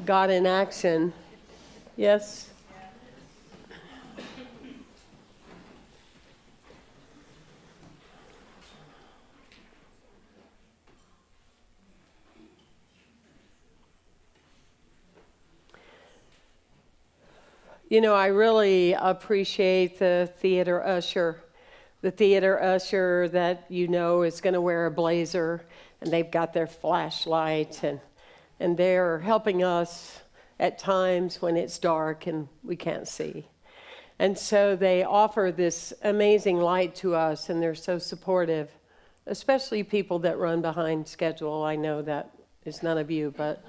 God in action. Yes? You know, I really appreciate the theater usher. The theater usher that you know is going to wear a blazer, and they've got their flashlight, and they're helping us at times when it's dark and we can't see. And so they offer this amazing light to us, and they're so supportive, especially people that run behind schedule. I know that is none of you, but...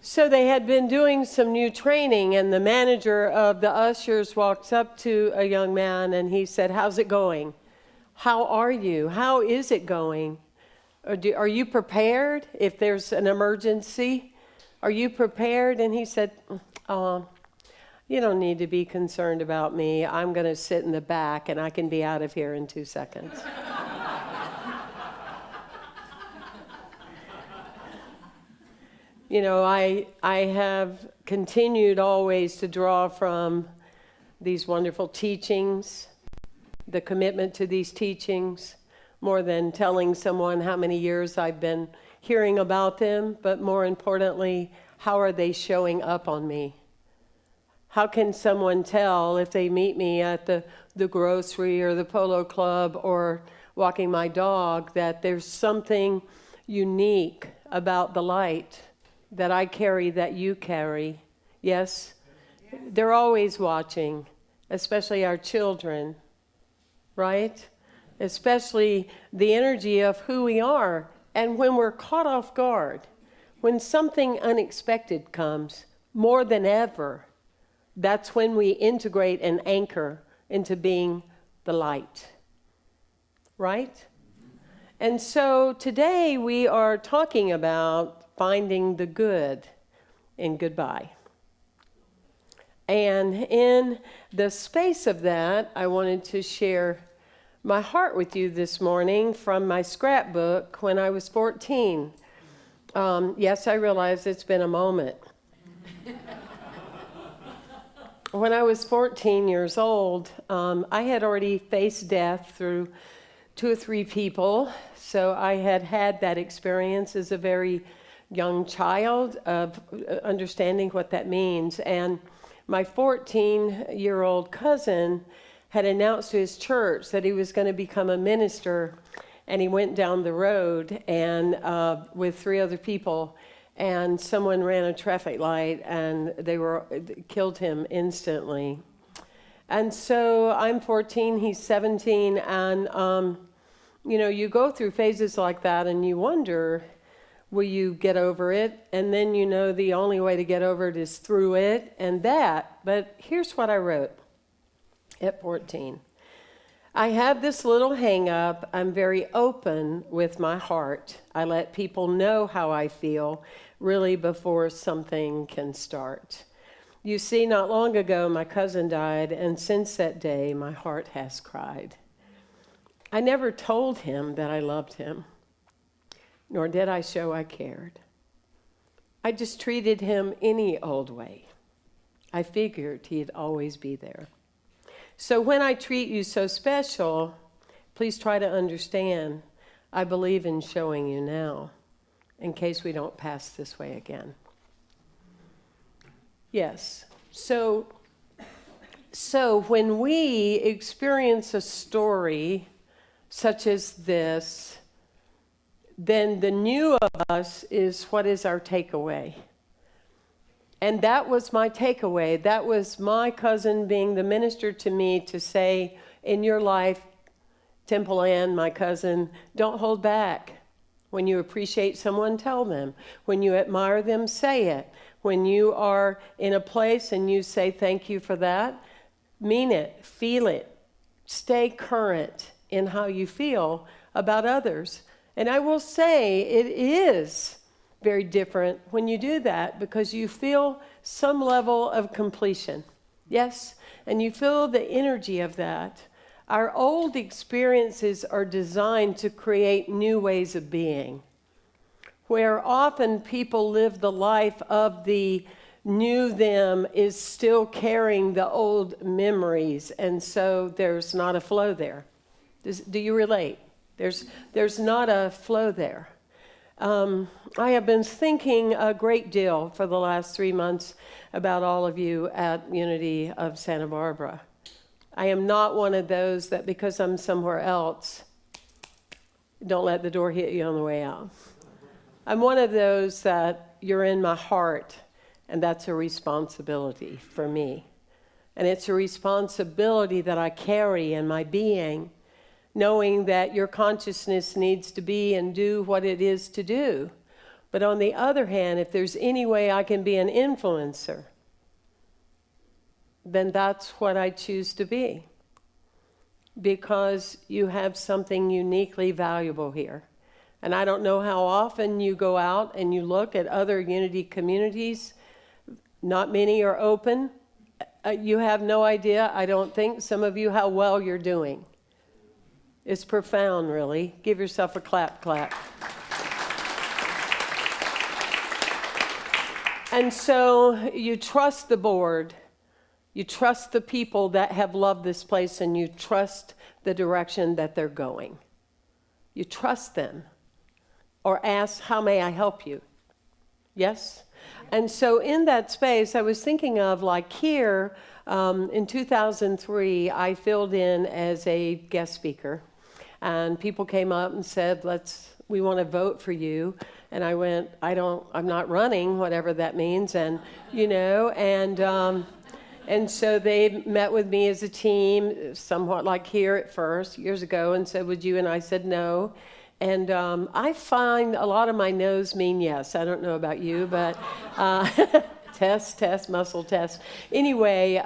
So they had been doing some new training, and the manager of the ushers walks up to a young man, and he said, "How's it going? How are you? How is it going? Are you prepared if there's an emergency? Are you prepared?" And he said, "You don't need to be concerned about me. I'm going to sit in the back, and I can be out of here in 2 seconds." You know, I have continued always to draw from these wonderful teachings, the commitment to these teachings, more than telling someone how many years I've been hearing about them, but more importantly, how are they showing up on me? How can someone tell if they meet me at the grocery or the polo club or walking my dog that there's something unique about the light that I carry, that you carry? Yes? They're always watching, especially our children, right? Especially the energy of who we are. And when we're caught off guard, when something unexpected comes, more than ever, that's when we integrate and anchor into being the light, right? And so today we are talking about finding the good in goodbye. And in the space of that, I wanted to share my heart with you this morning from my scrapbook when I was 14. Yes, I realize it's been a moment. When I was 14 years old, I had already faced death through 2 or 3 people. So I had had that experience as a very young child of understanding what that means. And my 14-year-old cousin had announced to his church that he was going to become a minister. And he went down the road and with 3 other people, and someone ran a traffic light and they killed him instantly. And so I'm 14, he's 17, and you know, you go through phases like that and you wonder, will you get over it? And then you know the only way to get over it is through it and that. But here's what I wrote at 14. I have this little hang up. I'm very open with my heart. I let people know how I feel really before something can start. You see, not long ago, my cousin died, and since that day, my heart has cried. I never told him that I loved him, nor did I show I cared. I just treated him any old way. I figured he'd always be there. So when I treat you so special, please try to understand I believe in showing you now, in case we don't pass this way again. Yes, so when we experience a story such as this, then the new of us is what is our takeaway. And that was my takeaway. That was my cousin being the minister to me to say, in your life, Temple Ann, my cousin, don't hold back. When you appreciate someone, tell them. When you admire them, say it. When you are in a place and you say thank you for that, mean it, feel it. Stay current in how you feel about others. And I will say it is very different when you do that because you feel some level of completion. Yes? And you feel the energy of that. Our old experiences are designed to create new ways of being. where often people live the life of the new them is still carrying the old memories, and so there's not a flow there. Do you relate? There's not a flow there. I have been thinking a great deal for the last 3 months about all of you at Unity of Santa Barbara. I am not one of those that because I'm somewhere else, don't let the door hit you on the way out. I'm one of those that you're in my heart, and that's a responsibility for me. And it's a responsibility that I carry in my being, knowing that your consciousness needs to be and do what it is to do. But on the other hand, if there's any way I can be an influencer, then that's what I choose to be. Because you have something uniquely valuable here. And I don't know how often you go out and you look at other Unity communities. Not many are open. You have no idea, I don't think, some of you, how well you're doing. It's profound, really. Give yourself a clap. And so you trust the board. You trust the people that have loved this place, and you trust the direction that they're going. You trust them. Or ask, how may I help you? Yes? And so in that space, I was thinking of like here, in 2003, I filled in as a guest speaker. And people came up and said, we want to vote for you. And I went, I'm not running, whatever that means. And, and so they met with me as a team, somewhat like here at first, years ago, and said, would you? And I said no. And I find a lot of my no's mean yes. I don't know about you, but test, muscle test. Anyway,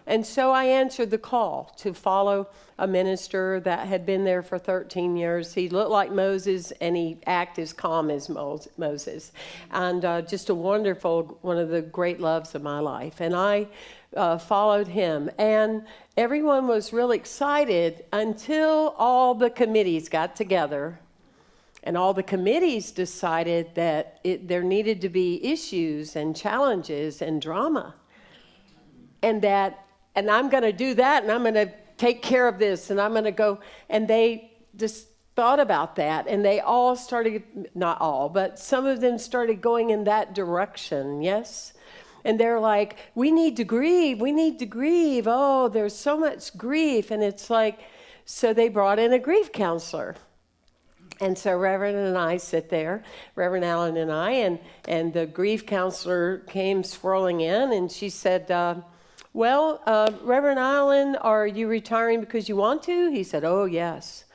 and so I answered the call to follow a minister that had been there for 13 years. He looked like Moses, and he acted as calm as Moses. And just a wonderful, one of the great loves of my life. And I followed him. And everyone was really excited until all the committees got together. And all the committees decided that there needed to be issues and challenges and drama. And I'm going to do that, and I'm going to take care of this, and I'm going to go. And they just thought about that, and they all started, not all, but some of them started going in that direction, yes? And they're like, we need to grieve. Oh, there's so much grief. And it's like, so they brought in a grief counselor. And so Reverend and I sit there, Reverend Allen and I, and the grief counselor came swirling in, and she said, Reverend Allen, are you retiring because you want to? He said, oh, yes.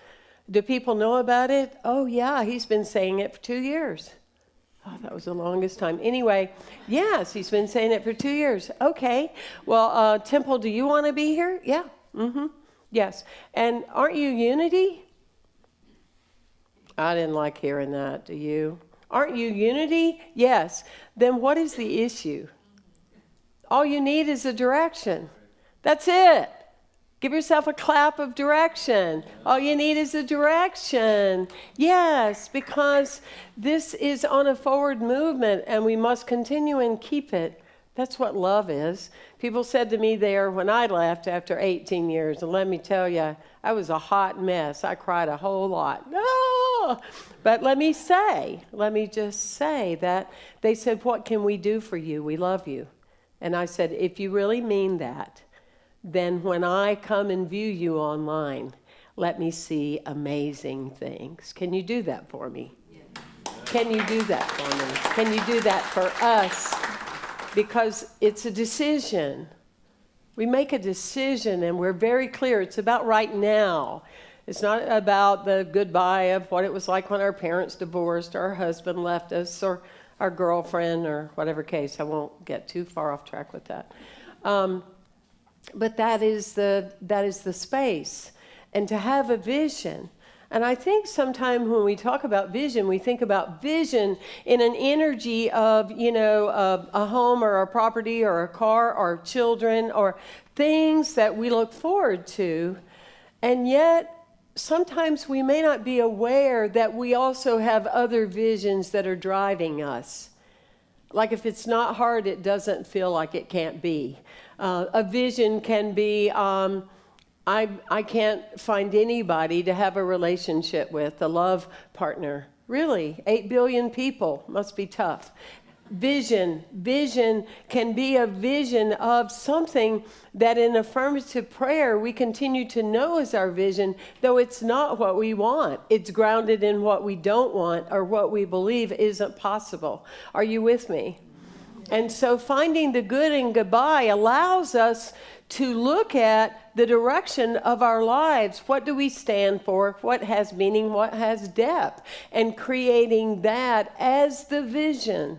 Do people know about it? Oh, yeah, he's been saying it for 2 years. Oh, that was the longest time. Anyway, yes, he's been saying it for 2 years. Okay. Well, Temple, do you want to be here? Yeah. Mm-hmm. Yes. And aren't you Unity? I didn't like hearing that. Do you? Aren't you Unity? Yes. Then what is the issue? All you need is a direction. That's it. Give yourself a clap of direction. All you need is a direction. Yes, because this is on a forward movement, and we must continue and keep it. That's what love is. People said to me there when I left after 18 years, and let me tell you, I was a hot mess. I cried a whole lot. No! But let me just say that they said, what can we do for you? We love you. And I said, if you really mean that, then when I come and view you online, let me see amazing things. Can you do that for me? Can you do that for me? Can you do that for us? Because it's a decision. We make a decision, and we're very clear. It's about right now. It's not about the goodbye of what it was like when our parents divorced, or our husband left us, or our girlfriend, or whatever case. I won't get too far off track with that. But that is the space. And to have a vision. And I think sometimes when we talk about vision, we think about vision in an energy of, a home or a property or a car or children or things that we look forward to. And yet, sometimes we may not be aware that we also have other visions that are driving us. Like if it's not hard, it doesn't feel like it can't be. A vision can be, I can't find anybody to have a relationship with, a love partner. Really, 8 billion people must be tough. Vision can be a vision of something that in affirmative prayer we continue to know is our vision, though it's not what we want. It's grounded in what we don't want or what we believe isn't possible. Are you with me? And so finding the good in goodbye allows us to look at the direction of our lives. What do we stand for? What has meaning? What has depth? And creating that as the vision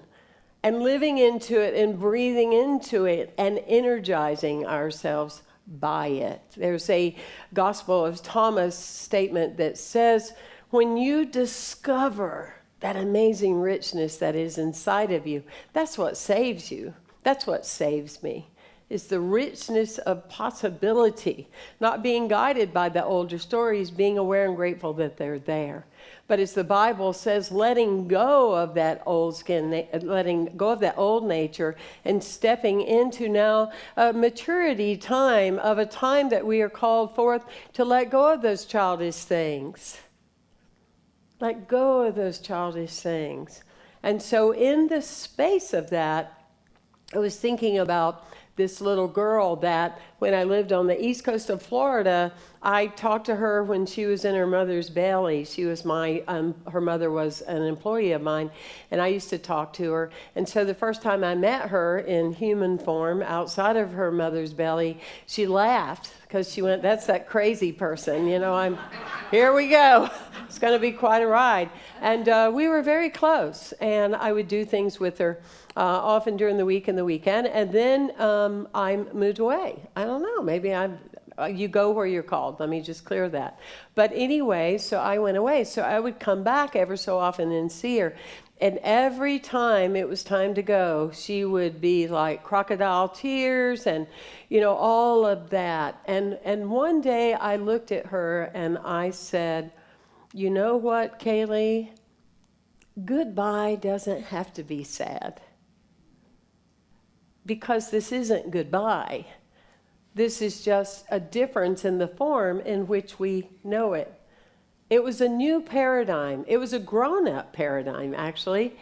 and living into it and breathing into it and energizing ourselves by it. There's a Gospel of Thomas statement that says, when you discover that amazing richness that is inside of you, that's what saves you. That's what saves me, is the richness of possibility, not being guided by the older stories, being aware and grateful that they're there. But as the Bible says, letting go of that old skin, letting go of that old nature and stepping into now a maturity time, of a time that we are called forth to let go of those childish things. Let go of those childish things. And so in the space of that, I was thinking about this little girl that when I lived on the east coast of Florida, I talked to her when she was in her mother's belly. She was her mother was an employee of mine, and I used to talk to her. And so the first time I met her in human form outside of her mother's belly, she laughed because she went, "That's that crazy person. Here we go. It's going to be quite a ride." And we were very close, and I would do things with her often during the week and the weekend. And then I moved away. I don't know, maybe you go where you're called. Let me just clear that. But anyway, so I went away. So I would come back ever so often and see her. And every time it was time to go, she would be like crocodile tears and, all of that. And one day I looked at her and I said, "You know what, Kaylee? Goodbye doesn't have to be sad. Because this isn't goodbye. This is just a difference in the form in which we know it." It was a new paradigm. It was a grown-up paradigm, actually.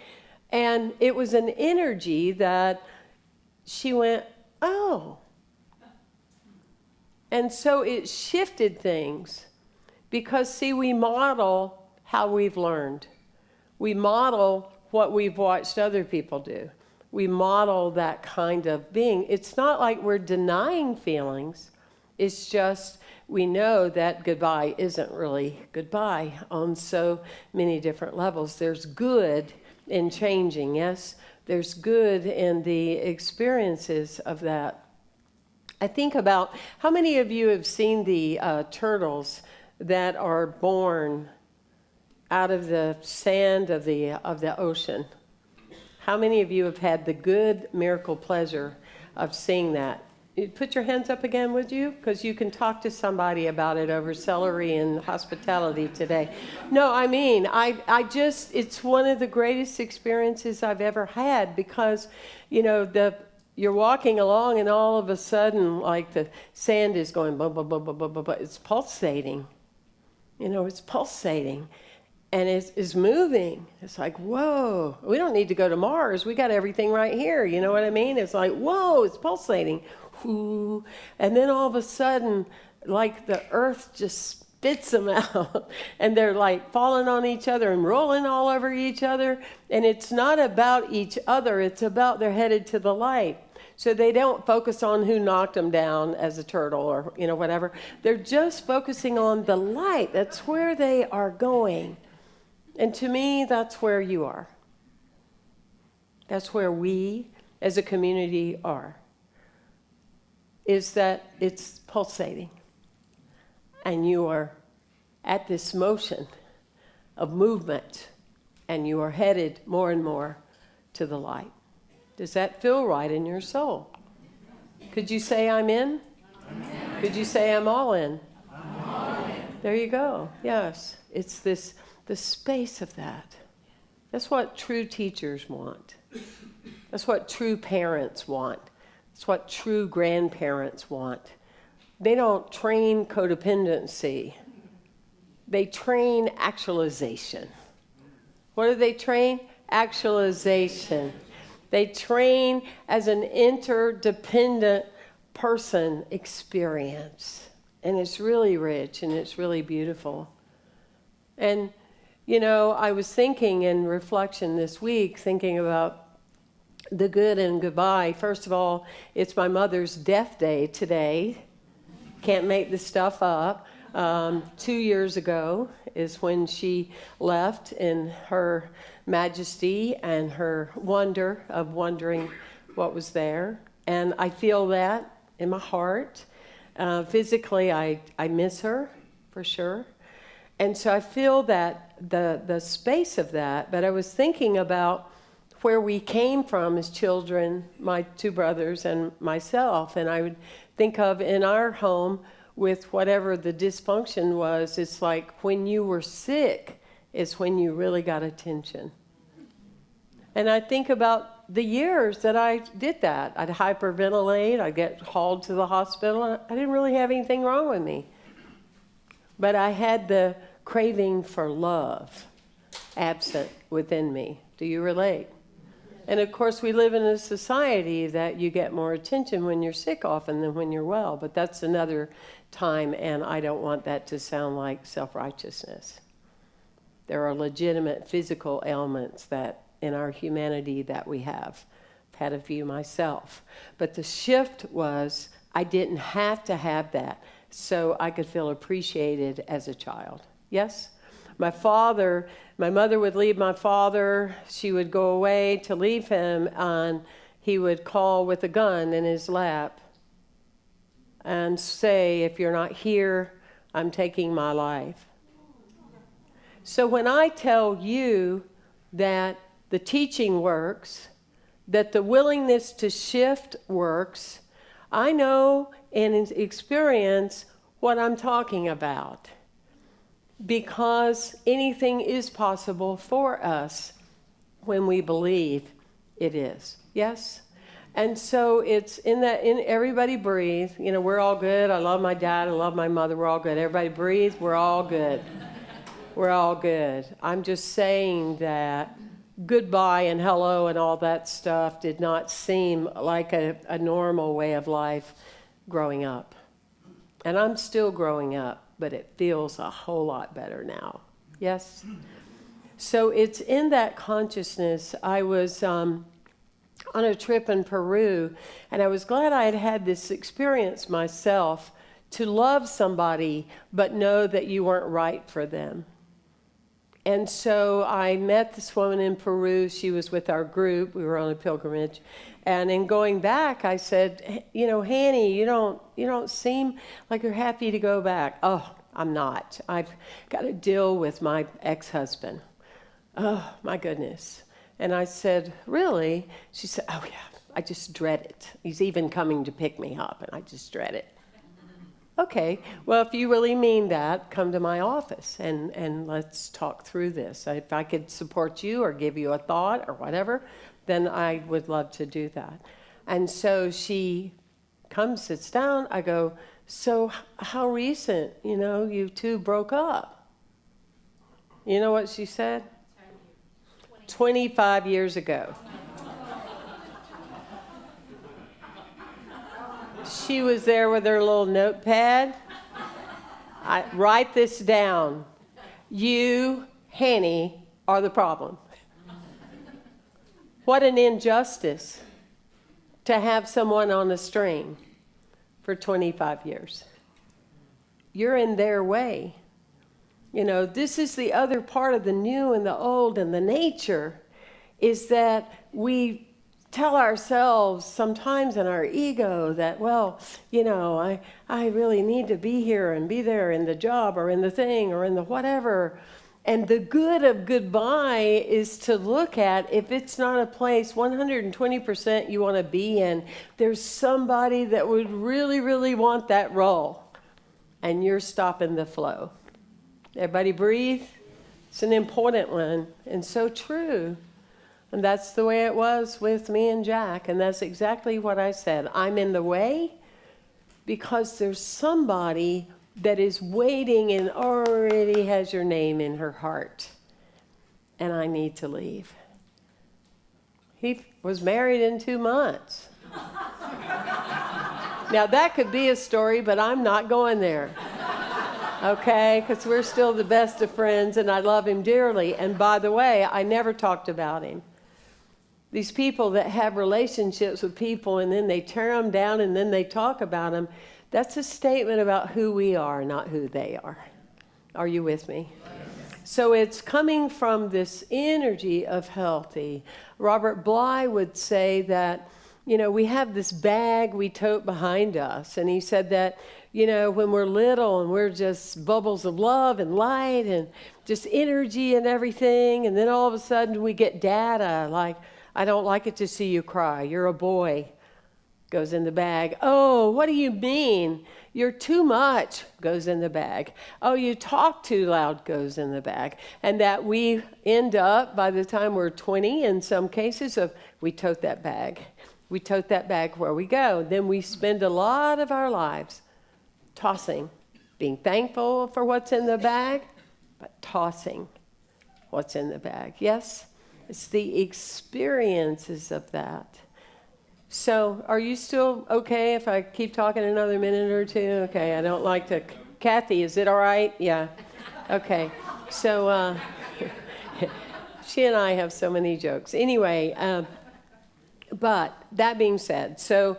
And it was an energy that she went, "Oh." And so it shifted things. Because, see, we model how we've learned. We model what we've watched other people do. We model that kind of being. It's not like we're denying feelings. It's just we know that goodbye isn't really goodbye on so many different levels. There's good in changing, yes? There's good in the experiences of that. I think about how many of you have seen the turtles that are born out of the sand of the ocean? How many of you have had the good miracle pleasure of seeing that? Put your hands up again, would you? Because you can talk to somebody about it over celery and hospitality today. No, I mean, it's one of the greatest experiences I've ever had because, you're walking along and all of a sudden, like the sand is going, blah, blah, blah, blah, blah, blah, blah. It's pulsating. It's pulsating. And it's moving. It's like, whoa, we don't need to go to Mars. We got everything right here. You know what I mean? It's like, whoa, it's pulsating. Whoo. And then all of a sudden, like the earth just spits them out. And they're like falling on each other and rolling all over each other. And it's not about each other. It's about they're headed to the light. So they don't focus on who knocked them down as a turtle or, whatever. They're just focusing on the light. That's where they are going. And to me, that's where you are. That's where we as a community are. Is that it's pulsating. And you are at this motion of movement. And you are headed more and more to the light. Does that feel right in your soul? Could you say I'm in? Amen. Could you say I'm all in? There you go. Yes. It's the space of that. That's what true teachers want. That's what true parents want. That's what true grandparents want. They don't train codependency. They train actualization. What do they train? Actualization. They train as an interdependent person experience. And it's really rich and it's really beautiful. And, I was thinking in reflection this week, thinking about the good and goodbye. First of all, it's my mother's death day today. Can't make this stuff up. 2 years ago is when she left in her majesty and her wonder of wondering what was there. And I feel that in my heart. Physically, I miss her for sure. And so I feel that the space of that, but I was thinking about where we came from as children, my two brothers and myself, and I would think of in our home with whatever the dysfunction was, it's like when you were sick is when you really got attention. And I think about the years that I did that. I'd hyperventilate, I'd get hauled to the hospital. I didn't really have anything wrong with me. But I had the craving for love absent within me. Do you relate? And of course, we live in a society that you get more attention when you're sick often than when you're well. But that's another time, and I don't want that to sound like self-righteousness. There are legitimate physical ailments that in our humanity that we have. I've had a few myself. But the shift was I didn't have to have that so I could feel appreciated as a child. Yes? My mother would leave my father. She would go away to leave him, and he would call with a gun in his lap and say, if you're not here, I'm taking my life. So when I tell you that the teaching works, that the willingness to shift works, I know in experience what I'm talking about. Because anything is possible for us when we believe it is. Yes? And so it's in everybody breathe. We're all good. I love my dad. I love my mother. We're all good. Everybody breathe. We're all good. We're all good. I'm just saying that goodbye and hello and all that stuff did not seem like a normal way of life growing up. And I'm still growing up, but it feels a whole lot better now. Yes? So it's in that consciousness. I was on a trip in Peru, and I was glad I had had this experience myself to love somebody, but know that you weren't right for them. And so I met this woman in Peru. She was with our group. We were on a pilgrimage. And in going back, I said, Hanny, you don't seem like you're happy to go back. Oh, I'm not. I've got to deal with my ex-husband. Oh, my goodness. And I said, really? She said, oh, yeah, I just dread it. He's even coming to pick me up, and I just dread it. Okay, well, if you really mean that, come to my office and let's talk through this. If I could support you or give you a thought or whatever, then I would love to do that. And so she comes, sits down. I go, so how recent, you two broke up? You know what she said? 25 years ago. She was there with her little notepad. Write this down. You, Hanny, are the problem. What an injustice to have someone on a string for 25 years. You're in their way. This is the other part of the new and the old and the nature, is that we tell ourselves sometimes in our ego that, I really need to be here and be there in the job or in the thing or in the whatever. And the good of goodbye is to look at, if it's not a place 120% you want to be in, there's somebody that would really, really want that role. And you're stopping the flow. Everybody breathe. It's an important one and so true. And that's the way it was with me and Jack. And that's exactly what I said. I'm in the way because there's somebody that is waiting and already has your name in her heart. And I need to leave. He was married in 2 months. Now that could be a story, but I'm not going there. Okay, because we're still the best of friends and I love him dearly. And by the way, I never talked about him. These people that have relationships with people and then they tear them down and then they talk about them, that's a statement about who we are, not who they are. Are you with me? So it's coming from this energy of healthy. Robert Bly would say that, we have this bag we tote behind us. And he said that, when we're little and we're just bubbles of love and light and just energy and everything. And then all of a sudden we get data like, I don't like it to see you cry. You're a boy. Goes in the bag. Oh, what do you mean? You're too much. Goes in the bag. Oh, you talk too loud. Goes in the bag. And that we end up, by the time we're 20, in some cases, we tote that bag. We tote that bag where we go. Then we spend a lot of our lives tossing, being thankful for what's in the bag, but tossing what's in the bag. Yes? It's the experiences of that. So are you still okay if I keep talking another minute or two? Okay, I don't like to. Kathy, is it all right? Yeah. Okay. So she and I have so many jokes. Anyway, but that being said, so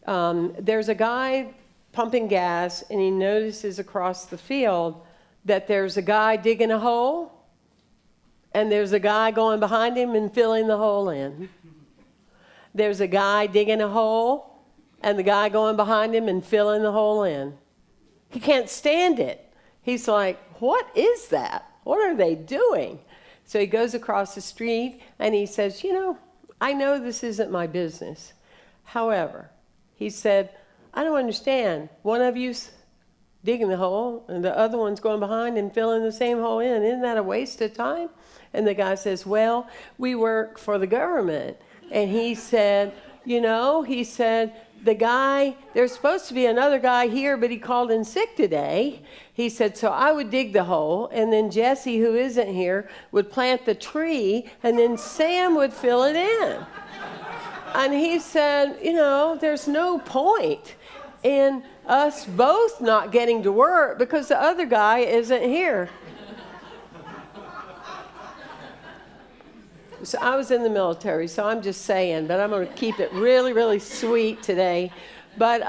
there's a guy pumping gas and he notices across the field that there's a guy digging a hole. And there's a guy going behind him and filling the hole in. There's a guy digging a hole, and the guy going behind him and filling the hole in. He can't stand it. He's like, what is that? What are they doing? So he goes across the street, and he says, I know this isn't my business. However, he said, I don't understand. One of you's digging the hole, and the other one's going behind and filling the same hole in. Isn't that a waste of time? And the guy says, well, we work for the government. And he said, the guy, there's supposed to be another guy here, but he called in sick today. He said, so I would dig the hole, and then Jesse, who isn't here, would plant the tree, and then Sam would fill it in. And he said, there's no point in us both not getting to work because the other guy isn't here. So I was in the military, so I'm just saying, but I'm going to keep it really, really sweet today. But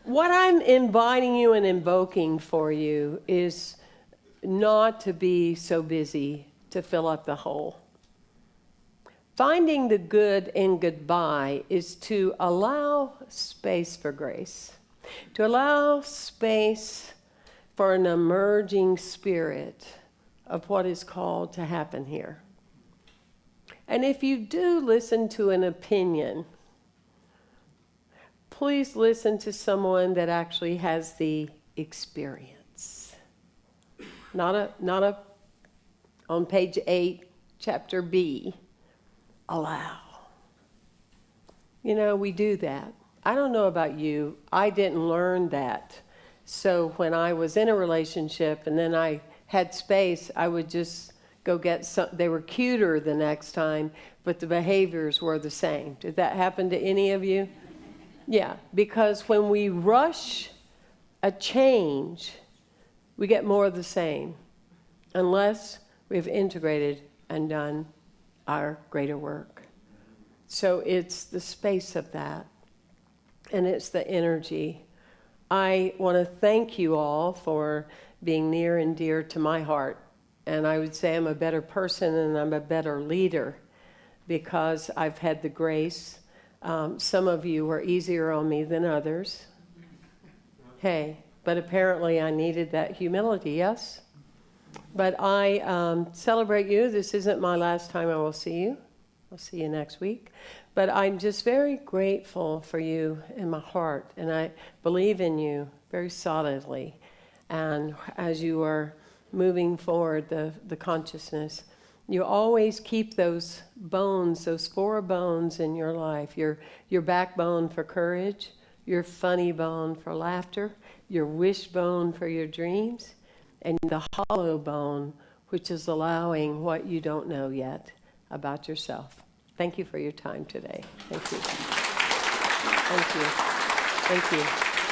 what I'm inviting you and invoking for you is not to be so busy to fill up the hole. Finding the good in goodbye is to allow space for grace, to allow space for an emerging spirit of what is called to happen here. And if you do listen to an opinion, please listen to someone that actually has the experience. Not a on page 8, chapter B, allow. We do that. I don't know about you. I didn't learn that. So when I was in a relationship and then I had space, I would just go get some. They were cuter the next time, but the behaviors were the same. Did that happen to any of you? Yeah, because when we rush a change, we get more of the same, unless we've integrated and done our greater work. So it's the space of that, and it's the energy. I want to thank you all for being near and dear to my heart. And I would say I'm a better person and I'm a better leader because I've had the grace. Some of you were easier on me than others. Hey, but apparently I needed that humility, yes? But I celebrate you. This isn't my last time I will see you. I'll see you next week. But I'm just very grateful for you in my heart, and I believe in you very solidly. And as you are moving forward, the consciousness, you always keep those bones, those four bones in your life, your backbone for courage, your funny bone for laughter, your wishbone for your dreams, and the hollow bone, which is allowing what you don't know yet about yourself. Thank you for your time today. Thank you. Thank you. Thank you.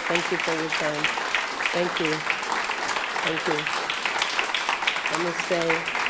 Thank you for your time. Thank you. Thank you. Namaste.